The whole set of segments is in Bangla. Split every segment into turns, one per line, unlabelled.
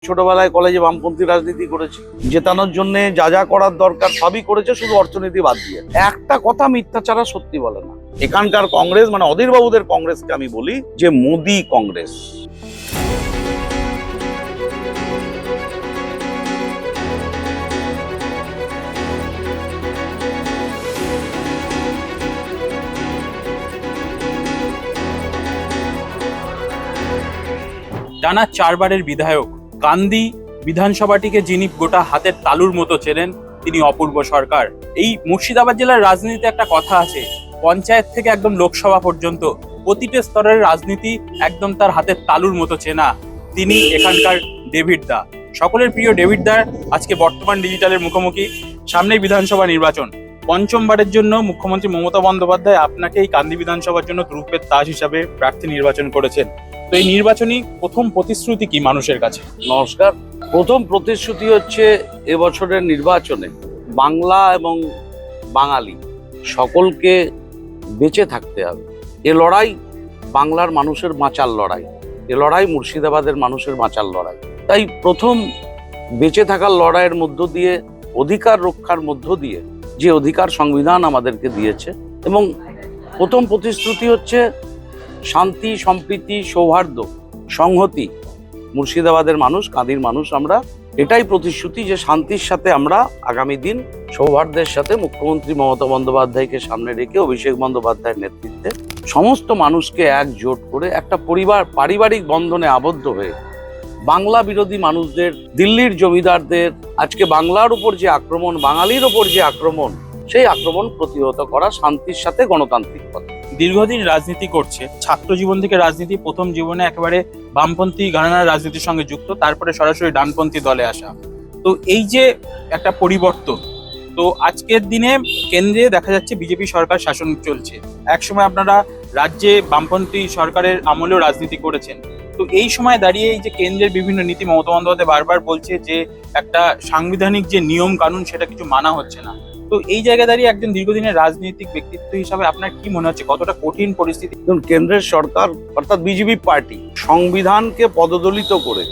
ছোটবেলায় কলেজে বামপন্থী রাজনীতি করেছি, জেতানোর জন্য যা যা করার দরকার সবই করেছে, শুধু অর্থনীতি বাদ দিয়ে। একটা কথা মিথ্যা ছাড়া সত্যি বলে না। এখানকার কংগ্রেস মানে অধীর বাবুদের কংগ্রেসকে আমি বলি যে মোদি কংগ্রেস।
টানা 4 বারের বিধায়ক, কান্দি বিধানসভাটিকে যিনি গোটা হাতের তালুর মতো চেনেন, তিনি অপূর্ব সরকার। এই মুর্শিদাবাদ জেলার রাজনীতিতে একটা কথা আছে, পঞ্চায়েত থেকে একদম লোকসভা পর্যন্ত প্রতিটি স্তরের রাজনীতি একদম তার হাতের তালুর মতো চেনা। তিনি এখানকার ডেভিড দা, সকলের প্রিয় ডেভিড দা আজকে বর্তমান ডিজিটালের মুখোমুখি। সামনেই বিধানসভা নির্বাচন, পঞ্চমবারের জন্য মুখ্যমন্ত্রী মমতা বন্দ্যোপাধ্যায় আপনাকে এই কান্দি বিধানসভার জন্য ধ্রুপের তাজ হিসাবে প্রার্থী নির্বাচন করেছেন। তো এই নির্বাচনী প্রথম প্রতিশ্রুতি কি মানুষের কাছে?
নমস্কার। প্রথম প্রতিশ্রুতি হচ্ছে এবছরের নির্বাচনে বাংলা এবং বাঙালি সকলকে বেঁচে থাকতে হবে। এ লড়াই বাংলার মানুষের বাঁচার লড়াই, এ লড়াই মুর্শিদাবাদের মানুষের বাঁচার লড়াই। তাই প্রথম বেঁচে থাকার লড়াইয়ের মধ্য দিয়ে, অধিকার রক্ষার মধ্য দিয়ে যে অধিকার সংবিধান আমাদেরকে দিয়েছে, এবং প্রথম প্রতিশ্রুতি হচ্ছে শান্তি, সম্প্রীতি, সৌহার্দ্য, সংহতি। মুর্শিদাবাদের মানুষ, কাঁদির মানুষ আমরা এটাই প্রতিশ্রুতি যে শান্তির সাথে আমরা আগামী দিন সৌহার্দ্যের সাথে মুখ্যমন্ত্রী মমতা বন্দ্যোপাধ্যায়কে সামনে রেখে অভিষেক বন্দ্যোপাধ্যায়ের নেতৃত্বে সমস্ত মানুষকে একজোট করে একটা পারিবারিক বন্ধনে আবদ্ধ হয়ে বাংলা বিরোধী মানুষদের, দিল্লির জমিদারদের আজকে বাংলার উপর যে আক্রমণ, বাঙালির উপর যে আক্রমণ, সেই আক্রমণ প্রতিহত করা শান্তির সাথে গণতান্ত্রিক পথে।
দীর্ঘদিন রাজনীতি করছে, ছাত্র জীবন থেকে রাজনীতি, প্রথম জীবনে একেবারে বামপন্থী ঘরানার রাজনীতির সঙ্গে যুক্ত, তারপরে সরাসরি ডানপন্থী দলে আসা। তো এই যে একটা পরিবর্তন, তো আজকের দিনে কেন্দ্রে দেখা যাচ্ছে বিজেপি সরকার শাসন চলছে। একসময় আপনারা রাজ্যে বামপন্থী সরকারের আমলেও রাজনীতি করেছেন। তো এই সময় দাঁড়িয়ে এই যে কেন্দ্রের বিভিন্ন নীতি মমতা বন্দ্যোপাধ্যায় বারবার বলছে যে একটা সাংবিধানিক যে নিয়ম কানুন সেটা কিছু মানা হচ্ছে না। তো এই জায়গায় দাঁড়িয়ে একজন দীর্ঘদিনের রাজনৈতিক ব্যক্তিত্ব হিসাবে আপনার কি মনে হচ্ছে, কতটা কঠিন পরিস্থিতি?
কেন্দ্রের সরকার অর্থাৎ বিজেপি পার্টি সংবিধানকে পদদলিত করে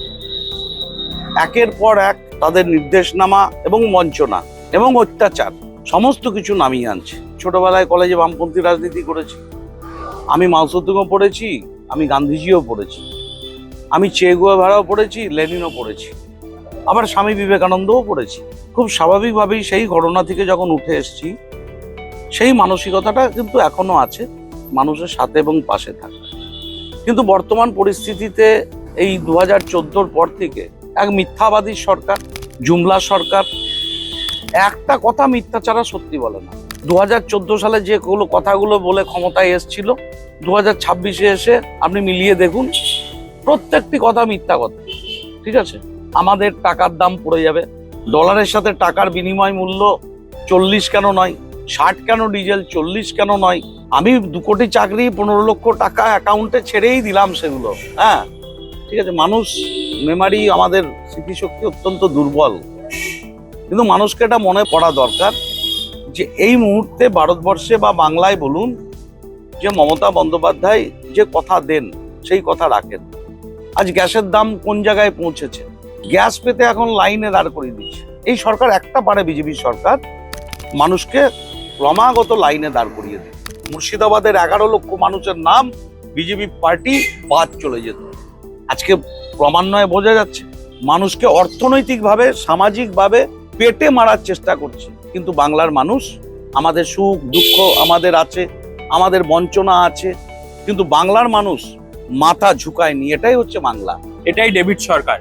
একের পর এক তাদের নির্দেশনামা এবং বঞ্চনা এবং অত্যাচার সমস্ত কিছু নামিয়ে আনছে। ছোটবেলায় কলেজে বামপন্থী রাজনীতি করেছি, আমি মাও সেতুংও পড়েছি, আমি গান্ধীজিও পড়েছি, আমি চে গুয়েভারাও পড়েছি, লেনিনও পড়েছি, আবার স্বামী বিবেকানন্দও পড়েছি। খুব স্বাভাবিকভাবেই সেই ঘটনা থেকে যখন উঠে এসেছি, সেই মানসিকতাটা কিন্তু এখনো আছে, মানুষের সাথে এবং পাশে থাকা। কিন্তু বর্তমান পরিস্থিতিতে এই 2014-র পর থেকে এক মিথ্যাবাদী সরকার, জুমলা সরকার, একটা কথা মিথ্যা ছাড়া সত্যি বলে না। 2014 সালে যে কথাগুলো বলে ক্ষমতায় এসেছিল, 2026-এ এসে আপনি মিলিয়ে দেখুন, প্রত্যেকটি কথা মিথ্যা কথা। ঠিক আছে, আমাদের টাকার দাম পড়ে যাবে, ডলারের সাথে টাকার বিনিময় মূল্য 40 কেন নয়, 60 কেন ডিজেল, 40 কেন নয়, আমি 2 কোটি চাকরি, 15 লক্ষ টাকা অ্যাকাউন্টে ছেড়েই দিলাম সেগুলো। হ্যাঁ, ঠিক আছে, মানুষ মেমারি, আমাদের স্মৃতিশক্তি অত্যন্ত দুর্বল, কিন্তু মানুষকে এটা মনে পড়া দরকার যে এই মুহূর্তে ভারতবর্ষে বা বাংলায় বলুন, যে মমতা বন্দ্যোপাধ্যায় যে কথা দেন সেই কথা রাখেন। আজ গ্যাসের দাম কোন জায়গায় পৌঁছেছে, গ্যাস পেতে এখন লাইনে দাঁড় করিয়ে দিচ্ছে এই সরকার। একটা পারে বিজেপি সরকার মানুষকে ক্রমাগত লাইনে দাঁড় করিয়ে দেয়। মুর্শিদাবাদের 11 লক্ষ মানুষের নাম বিজেপি পার্টি বাদ চলে যেত। আজকে ক্রমান্বয়ে বোঝা যাচ্ছে মানুষকে অর্থনৈতিকভাবে, সামাজিকভাবে পেটে মারার চেষ্টা করছে। কিন্তু বাংলার মানুষ, আমাদের সুখ দুঃখ আমাদের আছে, আমাদের বঞ্চনা আছে, কিন্তু বাংলার মানুষ মাথা ঝুঁকায়নি। এটাই হচ্ছে বাংলা,
এটাই ডেভিড সরকার,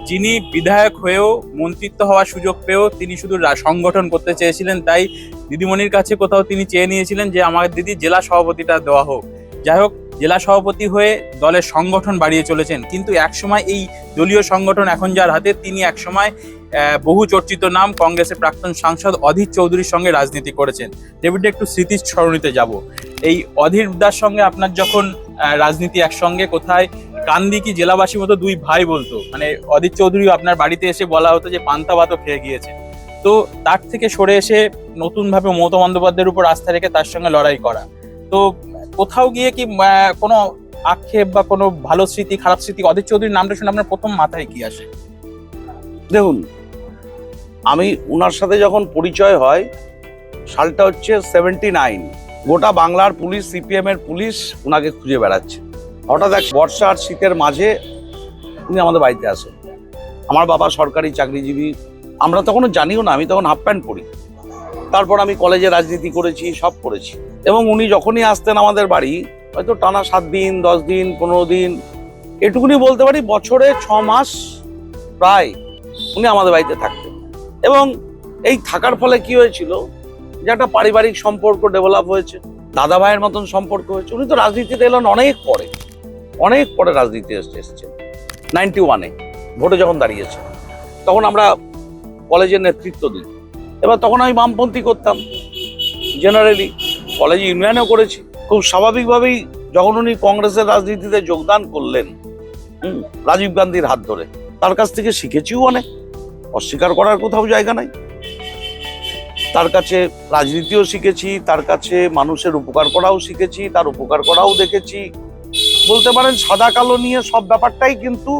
যিনি বিধায়ক হয়েও, মন্ত্রিত্ব হওয়ার সুযোগ পেয়েও তিনি শুধু সংগঠন করতে চেয়েছিলেন। তাই দিদিমণির কাছে কোথাও তিনি চেয়ে নিয়েছিলেন যে আমার দিদি জেলা সভাপতিটা দেওয়া হোক। যাই হোক, জেলা সভাপতি হয়ে দলের সংগঠন বাড়িয়ে চলেছেন। কিন্তু একসময় এই দলীয় সংগঠন এখন যার হাতে, তিনি একসময় বহু চর্চিত নাম কংগ্রেসের প্রাক্তন সাংসদ অধীর চৌধুরীর সঙ্গে রাজনীতি করেছেন। ডেভিড, একটু স্মৃতির স্মরণীতে যাব। এই অধীর দার সঙ্গে আপনার যখন রাজনীতি একসঙ্গে, কোথায় কান্দি কি জেলাবাসী মতো 2 ভাই বলতো, মানে অধীর চৌধুরী আপনার বাড়িতে এসে বলা হতো যে পান্তা ভাতও খেয়ে গিয়েছে। তো তার থেকে সরে এসে নতুনভাবে মমতা বন্দ্যোপাধ্যায়ের উপর আস্থা রেখে তার সঙ্গে লড়াই করা, তো কোথাও গিয়ে কি কোনো আক্ষেপ বা কোনো ভালো স্মৃতি, খারাপ স্মৃতি, অধীর চৌধুরীর নামটা শুনে আপনার প্রথম মাথায় কি আসে?
দেখুন, আমি উনার সাথে যখন পরিচয় হয় সালটা হচ্ছে 79, গোটা বাংলার পুলিশ, সিপিএম এর পুলিশ উনাকে খুঁজে বেড়াচ্ছে। হঠাৎ এক বর্ষা আর শীতের মাঝে উনি আমাদের বাড়িতে আসেন। আমার বাবা সরকারি চাকরিজীবী, আমরা তখনও জানিও না, আমি তখন হাফ প্যান্ট পরি। তারপর আমি কলেজে রাজনীতি করেছি, সব করেছি। এবং উনি যখনই আসতেন আমাদের বাড়ি, হয়তো টানা 7 দিন, 10 দিন, 15 দিন, এটুকুনি বলতে পারি বছরে 6 মাস প্রায় উনি আমাদের বাড়িতে থাকতেন। এবং এই থাকার ফলে কি হয়েছিল, যে একটা পারিবারিক সম্পর্ক ডেভেলপ হয়েছে, দাদা ভাইয়ের মতন সম্পর্ক হয়েছে। উনি তো রাজনীতিতে এলেন অনেক পরে রাজনীতি এসছেন। 91-এ ভোটে যখন দাঁড়িয়েছে, তখন আমরা কলেজের নেতৃত্ব দিই। এবার তখন আমি বামপন্থী করতাম, জেনারেলি কলেজে ইউনিয়নও করেছি। খুব স্বাভাবিকভাবেই যখন উনি কংগ্রেসের রাজনীতিতে যোগদান করলেন, রাজীব গান্ধীর হাত ধরে, তার কাছ থেকে শিখেছিও অনেক, অস্বীকার করার কোথাও জায়গা নাই। তার কাছে রাজনীতিও শিখেছি, তার কাছে মানুষের উপকার করাও শিখেছি, তার উপকার করাও দেখেছি। বলতে পারেন সাদা কালো নিয়ে সব ব্যাপারটাই কিন্তু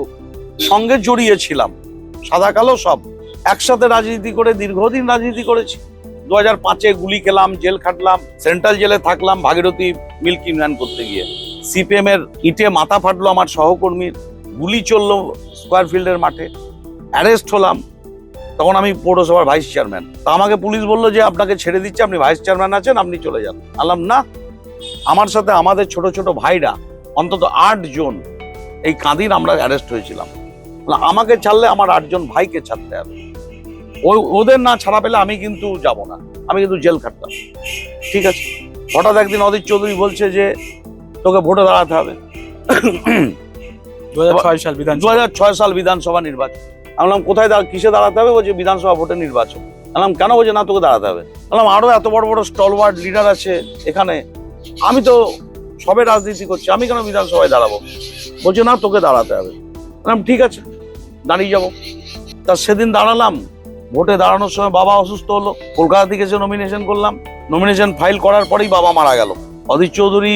সঙ্গে জড়িয়েছিলাম, সাদা কালো সব একসাথে রাজনীতি করে দীর্ঘদিন রাজনীতি করেছি। 2005-এ গুলি খেলাম, জেল খাটলাম, সেন্ট্রাল জেলে থাকলাম ভাগীরথী মিল্ক ইউনিয়ন করতে গিয়ে। সিপিএম এর ইটে মাথা ফাটলো আমার সহকর্মীর, গুলি চললো স্কোয়ার ফিল্ডের মাঠে, অ্যারেস্ট হলাম। তখন আমি পৌরসভার ভাইস চেয়ারম্যান। তা আমাকে পুলিশ বললো যে আপনাকে ছেড়ে দিচ্ছে, আপনি ভাইস চেয়ারম্যান আছেন, আপনি চলে যান। বললাম না, আমার সাথে আমাদের ছোট ছোট ভাইরা অন্তত 8 জন এই কাঁদির আমরা অ্যারেস্ট হয়েছিলাম। আমাকে ছাড়লে আমার 8 জন ভাইকে ছাড়তে হবে, ওদের না ছাড়া পেলে আমি কিন্তু যাব না, আমি কিন্তু জেল খাটতাম। ঠিক আছে। হঠাৎ একদিন অদিত চৌধুরী বলছে যে তোকে ভোটে দাঁড়াতে হবে।
2006
সাল বিধানসভা নির্বাচন। আমি বললাম কোথায় কিসে দাঁড়াতে হবে? বলছে বিধানসভা ভোটে নির্বাচন। বললাম কেন? বলছে না, তোকে দাঁড়াতে হবে। বললাম আরো এত বড় বড় স্টলওয়ার্ড লিডার আছে এখানে, আমি তো সবে রাজনীতি করছি, আমি কেন বিধানসভায় দাঁড়াবো? বলছে না, তোকে দাঁড়াতে হবে। বললাম ঠিক আছে, দাঁড়িয়ে যাবো। তা সেদিন দাঁড়ালাম। ভোটে দাঁড়ানোর সময় বাবা অসুস্থ হলো, কলকাতা থেকে এসে নমিনেশন করলাম। নমিনেশন ফাইল করার পরেই বাবা মারা গেল। অদিত চৌধুরী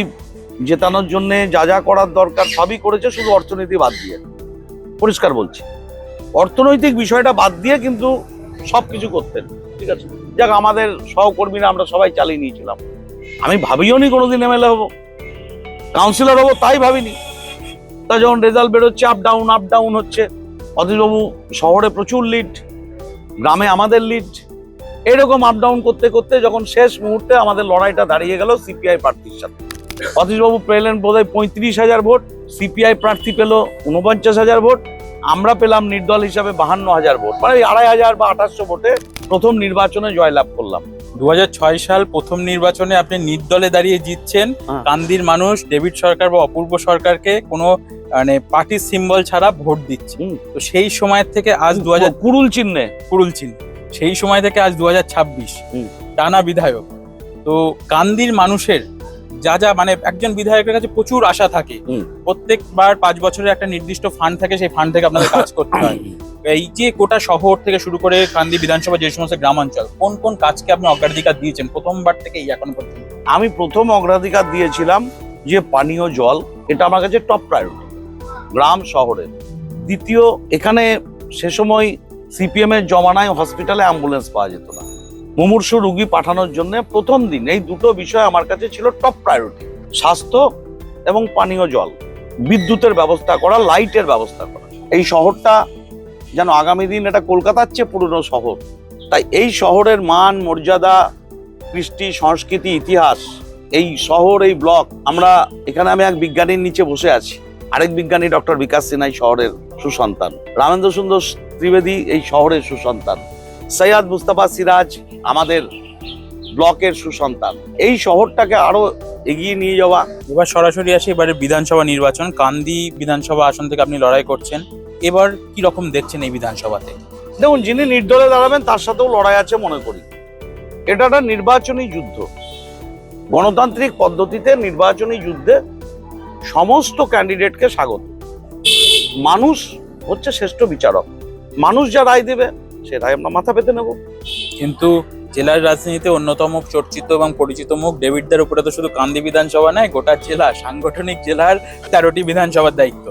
জেতানোর জন্য যা যা করার দরকার সবই করেছে, শুধু অর্থনীতি বাদ দিয়ে। পরিষ্কার বলছি, অর্থনৈতিক বিষয়টা বাদ দিয়ে কিন্তু সবকিছু করতেন। ঠিক আছে। যাক, আমাদের সহকর্মীরা আমরা সবাই চালিয়ে নিয়েছিলাম। আমি ভাবিও নি কোনোদিন এমএলএ হবো, কাউন্সিলর হবো, তাই ভাবিনি। তা যখন রেজাল্ট বেরোচ্ছে, আপ ডাউন হচ্ছে, অদিতবাবু শহরে প্রচুর লিড, গ্রামে আমাদের লিড, এরকম আপ ডাউন করতে করতে যখন শেষ মুহূর্তে আমাদের লড়াইটা দাঁড়িয়ে গেল সিপিআই প্রার্থীর সাথে। অতীশবাবু পেলেন বোধহয় 35,000 ভোট, সিপিআই প্রার্থী পেল 49,000 ভোট, আমরা পেলাম নির্দল হিসাবে 52,000 ভোট, মানে 2,500 বা 2,800 ভোটে প্রথম নির্বাচনে জয়লাভ করলাম।
2006 সাল প্রথম নির্বাচনে আপনি নির্দলে দাঁড়িয়ে জিতছেন। কান্দির মানুষ ডেভিড সরকার বা অপূর্ব সরকারকে কোনো মানে পার্টির সিম্বল ছাড়া ভোট দিচ্ছে। তো সেই সময় থেকে আজ 2000
কুড়ুল চিহ্নে,
সেই সময় থেকে আজ 2026 টানা বিধায়ক। তো কান্দির মানুষের যা যা মানে একজন বিধায়কের কাছে প্রচুর আশা থাকে, প্রত্যেকবার 5 বছরের একটা নির্দিষ্ট ফান্ড থাকে, সেই ফান্ড থেকে আপনাদের কাজ করতে হয়। এই যে গোটা শহর থেকে শুরু করে কান্দি বিধানসভা যে সমস্ত গ্রামাঞ্চল, কোন কোন কাজকে আপনি অগ্রাধিকার দিয়েছেন প্রথমবার থেকে এখন পর্যন্ত?
আমি প্রথম অগ্রাধিকার দিয়েছিলাম যে পানীয় জল, এটা আমার কাছে টপ প্রায়োরিটি গ্রাম শহরে। দ্বিতীয়, এখানে সে সময় সিপিএম এর জমানায় হসপিটালে অ্যাম্বুলেন্স পাওয়া যেত না, মুমূর্ষু রোগী পাঠানোর জন্য প্রথম দিন এই দুটো বিষয় আমার কাছে ছিল টপ প্রায়োরিটি, স্বাস্থ্য এবং পানীয় জল, বিদ্যুতের ব্যবস্থা করা, লাইটের ব্যবস্থা করা। এই শহরটা যেন আগামী দিন এটা কলকাতার চেয়ে পুরনো শহর, তাই এই শহরের মান মর্যাদা, কৃষ্টি সংস্কৃতি, ইতিহাস, এই শহর, এই ব্লক, আমরা এখানে আমি এক বিজ্ঞানীর নিচে বসে আছি, আরেক বিজ্ঞানী ডক্টর বিকাশ সিনহা শহরের সুসন্তান, রামেন্দ্র সুন্দর ত্রিবেদী এই শহরের সুসন্তান, সৈয়দ মুস্তাফা সিরাজ আমাদের ব্লকের সুসন্তান। এই শহরটাকে আরো এগিয়ে নিয়ে যাওয়া।
এবার সরাসরি আসি এবারে বিধানসভা নির্বাচন, কান্দি বিধানসভা আসন থেকে আপনি লড়াই করছেন, এবার কি রকম দেখছেন এই বিধানসভাতে?
দেখুন, যিনি নির্দলে দাঁড়াবেন তার সাথেও লড়াই আছে মনে করি। এটা একটা নির্বাচনী যুদ্ধ, গণতান্ত্রিক পদ্ধতিতে নির্বাচনী যুদ্ধে সমস্ত ক্যান্ডিডেটকে স্বাগত। মানুষ হচ্ছে শ্রেষ্ঠ বিচারক, মানুষ যা রায় দেবে সে রায় আমরা মাথা পেতে নেব।
কিন্তু জেলার রাজনীতিতে অন্যতম চর্চিত এবং পরিচিত মুখ ডেভিডদের উপরে তো শুধু কান্দি বিধানসভা নয়, গোটা জেলা, সাংগঠনিক জেলার 13টি বিধানসভার দায়িত্ব।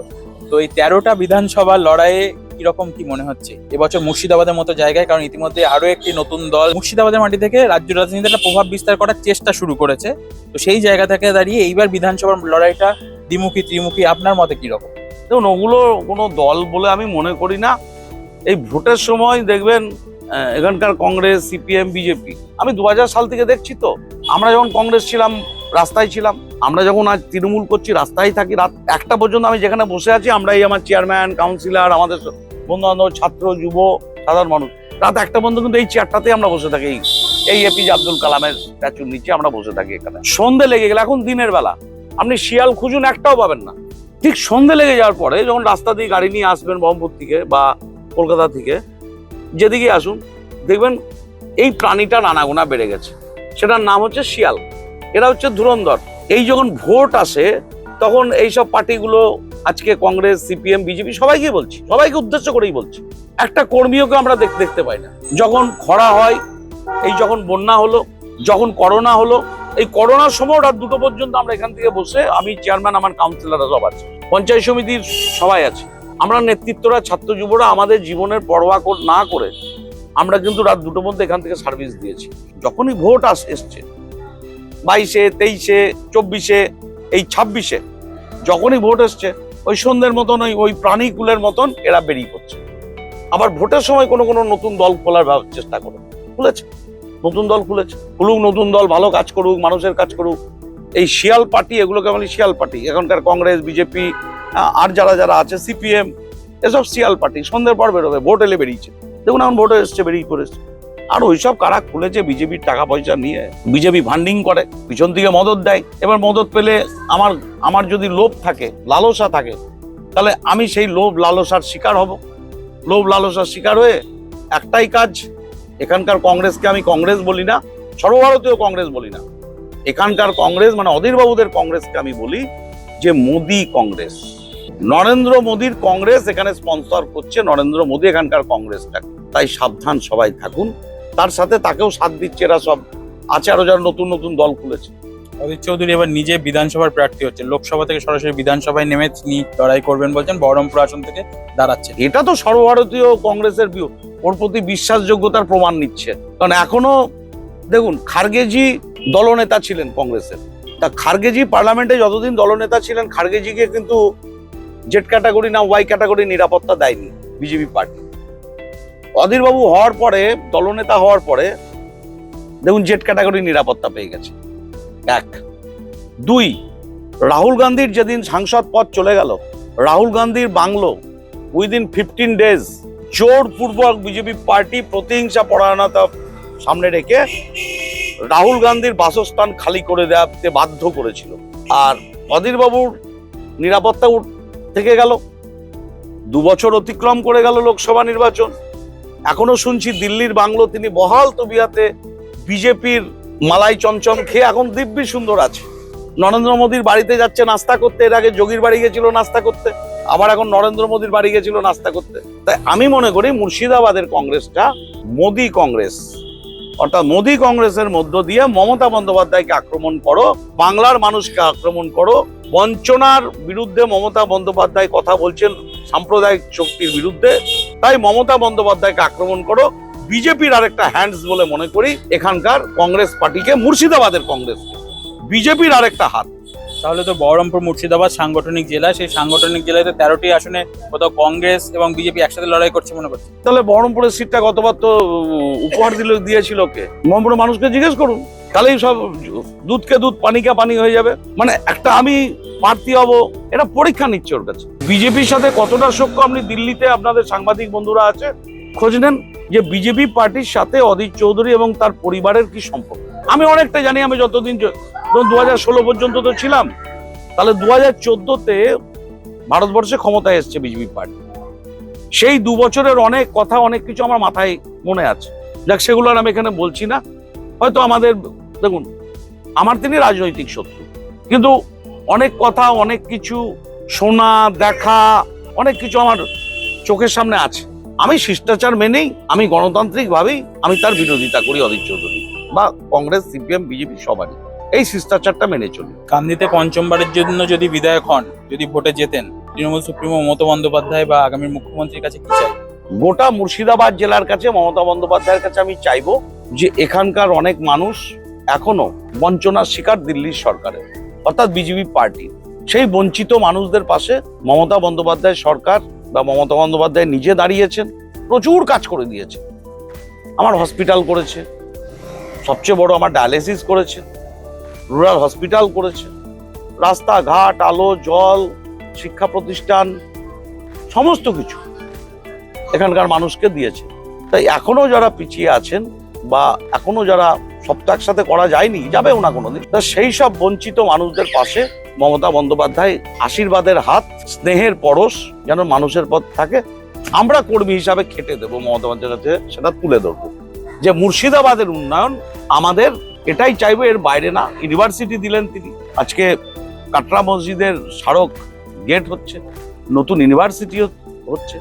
তো এই 13টা বিধানসভা লড়াইয়ে কিরকম কি মনে হচ্ছে এবছর মুর্শিদাবাদের মতো জায়গায়? কারণ ইতিমধ্যে আরো একটি নতুন দল মুর্শিদাবাদের মাটি থেকে রাজ্য রাজনীতিতে একটা প্রভাব বিস্তার করার চেষ্টা শুরু করেছে। তো সেই জায়গা থেকে দাঁড়িয়ে এইবার বিধানসভার লড়াইটা দ্বিমুখী ত্রিমুখী, আপনার মতে কিরকম?
দেখুন, ওগুলো কোনো দল বলে আমি মনে করি না। এই ভোটের সময় দেখবেন এখানকার কংগ্রেস, সিপিএম, বিজেপি, আমি 2000 সাল থেকে দেখছি। তো আমরা যখন কংগ্রেস ছিলাম রাস্তায় ছিলাম, আমরা যখন আজ তৃণমূল করছি রাস্তায় থাকি। রাত 1টা পর্যন্ত আমি যেখানে বসে আছি, আমরা এই আমার চেয়ারম্যান, কাউন্সিলর, আমাদের বন্ধু বান্ধব, ছাত্র, যুব, সাধারণ মানুষ, রাত 1টা পর্যন্ত কিন্তু এই চেয়ারটাতেই আমরা বসে থাকি। এই এপিজে আব্দুল কালামের স্ট্যাচুর নিচে আমরা বসে থাকি এখানে। সন্ধে লেগে গেলে, এখন দিনের বেলা আপনি শিয়াল খুঁজুন, একটাও পাবেন না। ঠিক সন্ধে লেগে যাওয়ার পরে যখন রাস্তা দিয়ে গাড়ি নিয়ে আসবেন বহরমপুর থেকে বা কলকাতা থেকে, যেদিকে আসুন দেখবেন এই প্রাণীটার আনাগোনা বেড়ে গেছে। সেটার নাম হচ্ছে শিয়াল। এরা হচ্ছে ধুরন্ধর। এই যখন ভোট আসে তখন এইসব পার্টিগুলো, আজকে কংগ্রেস, সিপিএম, বিজেপি, সবাইকে বলছি, সবাইকে উদ্দেশ্য করেই বলছি, একটা কর্মীকে আমরা দেখতে পাই না। যখন খরা হয়, এই যখন বন্যা হলো, যখন করোনা হলো, এই করোনার সময় রাত 2টো পর্যন্ত আমরা এখান থেকে বসে, আমি চেয়ারম্যান, আমার কাউন্সিলররা সব আছে, পঞ্চায়েত সমিতির সবাই আছে, আমরা নেতৃত্বরা, ছাত্র যুবরা আমাদের জীবনের পরোয়া না করে আমরা কিন্তু রাত 2টোর মধ্যে এখান থেকে সার্ভিস দিয়েছি। যখনই ভোট এসছে 22-এ, 23-এ, 24-এ, এই 26-এ, যখনই ভোট এসছে ওই সন্ধ্যের মতন ওই প্রাণীকুলের মতন এরা বেরিয়ে পড়ছে। আবার ভোটের সময় কোনো নতুন দল খোলার চেষ্টা করে, খুলেছে, নতুন দল খুলেছে, খুলুক, নতুন দল ভালো কাজ করুক, মানুষের কাজ করুক। এই শিয়াল পার্টি, এগুলোকে বলি শিয়াল পার্টি। এখনকার কংগ্রেস, বিজেপি আর যারা আছে, সিপিএম, এসব শিয়াল পার্টি সন্ধ্যের পর বেরোবে, ভোট এলে বেরিয়েছে। দেখুন এখন ভোটে এসছে, বেরিয়ে পড়েছে। আর ওইসব কারা খুলেছে, বিজেপির টাকা পয়সা নিয়ে বিজেপি ফান্ডিং করে, পিছন থেকে মদত দেয়। এবার মদত পেলে আমার যদি লোভ থাকে, লালসা থাকে, তাহলে আমি সেই লোভ লালসার শিকার হব। লোভ লালসার শিকার হয়ে একটাই কাজ, এখানকার কংগ্রেসকে আমি কংগ্রেস বলি না, সর্বভারতীয় কংগ্রেস বলি না, এখানকার কংগ্রেস মানে অধীরবাবুদের কংগ্রেসকে আমি বলি যে মোদি কংগ্রেস। নরেন্দ্র মোদীর কংগ্রেস এখানে স্পন্সর করছে নরেন্দ্র মোদী এখানকার কংগ্রেসটাকে। তাই সাবধান সবাই থাকুন। তার সাথে তাকেও সাথ দিচ্ছে এরা সব আছে, আরো যারা নতুন নতুন দল খুলেছে।
অধীর চৌধুরী এবার নিজে বিধানসভার প্রার্থী হচ্ছে, লোকসভা থেকে সরাসরি বিধানসভায় নেমে তিনি লড়াই করবেন বলছেন, বহরমপুর আসন থেকে দাঁড়াচ্ছে।
এটা তো সর্বভারতীয় কংগ্রেসের ওর প্রতি বিশ্বাসযোগ্যতার প্রমাণ নিচ্ছে। কারণ এখনো দেখুন, খার্গেজি দলনেতা ছিলেন কংগ্রেসের। তা খার্গেজি পার্লামেন্টে যতদিন দলনেতা ছিলেন, খার্গেজিকে কিন্তু জেড ক্যাটাগরি না ওয়াই ক্যাটাগরি নিরাপত্তা দেয়নি বিজেপি পার্টি। অধীরবাবু হওয়ার পরে, দলনেতা হওয়ার পরে দেখুন জেড ক্যাটাগরি নিরাপত্তা পেয়ে গেছে। 1, 2, রাহুল গান্ধীর যেদিন সাংসদ পদ চলে গেল, রাহুল গান্ধীর বাংলো উইদিন 15 ডেজ জোরপূর্বক বিজেপি পার্টি প্রতিহিংসা পরায়ণতা সামনে রেখে রাহুল গান্ধীর বাসস্থান খালি করে দেওয়াতে বাধ্য করেছিল। আর অধীরবাবুর নিরাপত্তা থেকে গেল। 2 বছর অতিক্রম করে গেল লোকসভা নির্বাচন, এখনো শুনছি দিল্লির বাংলো তিনি বহাল তবিয়াতে বিজেপির মালাই চমচম খেয়ে এখন দিব্যি সুন্দর আছে। নরেন্দ্র মোদীর বাড়িতে যাচ্ছে নাস্তা করতে, এর আগে যোগীর বাড়ি গেছিল নাস্তা করতে, আবার এখন নরেন্দ্র মোদীর বাড়ি গেছিল নাস্তা করতে। তাই আমি মনে করি মুর্শিদাবাদের কংগ্রেসটা মোদী কংগ্রেস, অর্থাৎ মোদী কংগ্রেসের মধ্য দিয়ে মমতা বন্দ্যোপাধ্যায়কে আক্রমণ করো, বাংলার মানুষকে আক্রমণ করো। বঞ্চনার বিরুদ্ধে মমতা বন্দ্যোপাধ্যায় কথা বলছেন, সাম্প্রদায়িক শক্তির বিরুদ্ধে, তাই মমতা বন্দ্যোপাধ্যায়কে আক্রমণ করো। বিজেপির আরেকটা হ্যান্ডস বলে মনে করি এখানকার কংগ্রেস পার্টিকে, মুর্শিদাবাদের কংগ্রেস, বিজেপির আরেকটা হাত।
তাহলে তো বহরমপুর মুর্শিদাবাদ সাংগঠনিক জেলা, সেই সাংগঠনিক জেলায় তো 13টি আসনে কোথাও কংগ্রেস এবং বিজেপি একসাথে লড়াই করছে মনে করছে।
তাহলে বহরমপুরের সিটটা গতবার তো উপহার দিয়েছিল কে? বহরমপুরের মানুষকে জিজ্ঞেস করুন, তাহলেই সব দুধকে দুধ পানিকে পানি হয়ে যাবে। মানে একটা আমি প্রার্থী হব, এটা পরীক্ষা নিচ্ছে ওর কাছে। বিজেপির সাথে কতটা সখ্য আপনি দিল্লিতে আপনাদের সাংবাদিক বন্ধুরা আছে, খোঁজ নেন যে বিজেপি পার্টির সাথে অধীর চৌধুরী এবং তার পরিবারের কি সম্পর্ক। আমি অনেকটা জানি, আমি যতদিন 2016 পর্যন্ত তো ছিলাম, তাহলে 2014-তে ভারতবর্ষে ক্ষমতায় এসছে বিজেপি পার্টি। সেই 2 বছরের অনেক কথা, অনেক কিছু আমার মাথায় মনে আছে। যাক, সেগুলো আর আমি এখানে বলছি না। হয়তো আমাদের দেখুন, আমার তিনি রাজনৈতিক শত্রু, কিন্তু অনেক কথা, অনেক কিছু শোনা, দেখা, অনেক কিছু আমার চোখের সামনে আছে। আমি শিষ্টাচার মেনেই, আমি গণতান্ত্রিক ভাবেই আমি তার বিরোধিতা করি, অধীর চৌধুরী বা কংগ্রেস, সিপিএম, বিজেপি সবারই। এই শিষ্টাচারটা মেনে চলি।
কান্দিতে পঞ্চমবারের জন্য যদি বিধায়ক হন, যদি ভোটে জেতেন, তৃণমূল সুপ্রিমো মমতা বন্দ্যোপাধ্যায় বা আগামী মুখ্যমন্ত্রীর কাছে কি চাই?
গোটা মুর্শিদাবাদ জেলার কাছে মমতা বন্দ্যোপাধ্যায়ের কাছে আমি চাইবো যে এখানকার অনেক মানুষ এখনো বঞ্চনার শিকার দিল্লির সরকারের, অর্থাৎ বিজেপি পার্টি। সেই বঞ্চিত মানুষদের পাশে মমতা বন্দ্যোপাধ্যায় সরকার বা মমতা বন্দ্যোপাধ্যায় নিজে দাঁড়িয়েছেন, প্রচুর কাজ করে দিয়েছে। আমার হসপিটাল করেছে, সবচেয়ে বড় আমার ডায়ালিসিস করেছে, রুরাল হসপিটাল করেছে, রাস্তাঘাট, আলো, জল, শিক্ষা প্রতিষ্ঠান, সমস্ত কিছু এখানকার মানুষকে দিয়েছে। তাই এখনো যারা পিছিয়ে আছেন বা এখনো যারা সব তো একসাথে করা যায়নি, যাবেও না কোনোদিন, তা সেই সব বঞ্চিত মানুষদের পাশে মমতা বন্দ্যোপাধ্যায় আশীর্বাদের হাত, স্নেহের পরশ যেন মানুষের পথ থাকে। আমরা কর্মী হিসাবে খেটে দেবো, মমতা বন্দ্যোপাধ্যায় সেটা তুলে ধরবো যে মুর্শিদাবাদের উন্নয়ন আমাদের, এটাই চাইবো, এর বাইরে না। ইউনিভার্সিটি দিলেন তিনি, আজকে কাটরা মসজিদের স্মারক গেট হচ্ছে, নতুন ইউনিভার্সিটি হচ্ছে,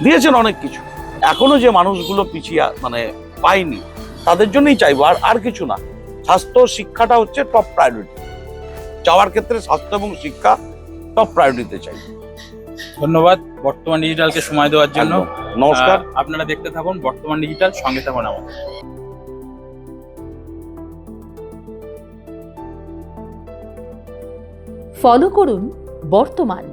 দিয়েছেন অনেক কিছু। এখনো যে মানুষগুলো পিছিয়ে পায়নি, তাদের জন্যই চাইবো, আর কিছু না। স্বাস্থ্য শিক্ষাটা হচ্ছে টপ প্রায়োরিটি, চাওয়ার ক্ষেত্রে স্বাস্থ্য এবং শিক্ষা টপ প্রায়োরিটিতে চাই।
ধন্যবাদ বর্তমান ডিজিটালকে সময় দেওয়ার জন্য।
নমস্কার।
আপনারা দেখতে থাকুন বর্তমান ডিজিটাল, সঙ্গে থাকুন আমাদের।
ফলো করুন বর্তমান।